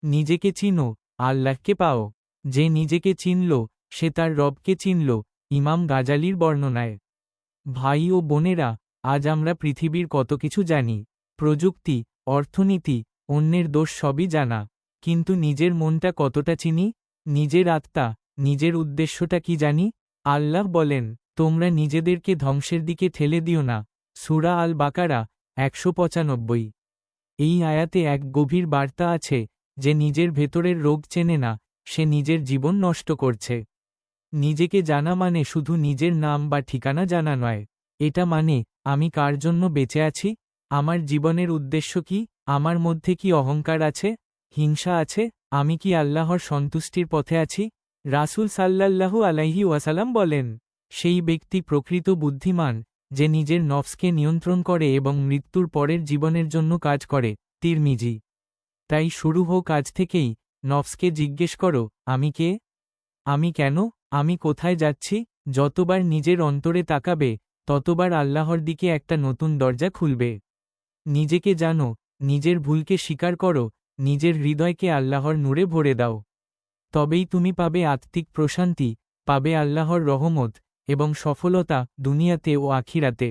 নিজেকে চিনো, আল্লাহকে পাও। যে নিজেকে চিনল সে তার রবকে চিনল। ইমাম গাজালির বর্ণনায়। ভাই ও বোনেরা, আজ আমরা পৃথিবীর কত কিছু জানি, প্রযুক্তি, অর্থনীতি, অন্যের দোষ সবই জানা, কিন্তু নিজের মনটা কতটা চিনি? নিজের আত্মা, নিজের উদ্দেশ্যটা কি জানি? আল্লাহ বলেন, তোমরা নিজেদেরকে ধ্বংসের দিকে ঠেলে দিও না। সূরা আল বাকারা ১৯৫। এই আয়াতে এক গভীর বার্তা আছে, যে নিজের ভেতরের রোগ চেনে না, সে নিজের জীবন নষ্ট করছে। নিজেকে জানা মানে শুধু নিজের নাম বা ঠিকানা জানা নয়। এটা মানে, আমি কার জন্য বেঁচে আছি? আমার জীবনের উদ্দেশ্য কি? আমার মধ্যে কি অহংকার আছে? হিংসা আছে? আমি কি আল্লাহর সন্তুষ্টির পথে আছি? রাসূল সাল্লাল্লাহু আলাইহি ওয়াসাল্লাম বলেন, সেই ব্যক্তি প্রকৃত বুদ্ধিমান, যে নিজের নফসকে নিয়ন্ত্রণ করে এবং মৃত্যুর পরের জীবনের জন্য কাজ করে। তিরমিজি। তাই শুরু হোক আজ থেকেই, নফসকে জিজ্ঞেস করো, আমি কে? আমি কেন? আমি কোথায় যাচ্ছি? যতবার নিজের অন্তরে তাকাবে, ততবার আল্লাহর দিকে একটা নতুন দরজা খুলবে। নিজেকে জানো, নিজের ভুলকে স্বীকার করো, নিজের হৃদয়কে আল্লাহর নূরে ভরে দাও। তবেই তুমি পাবে আত্মিক প্রশান্তি, পাবে আল্লাহর রহমত এবং সফলতা দুনিয়াতে ও আখিরাতে।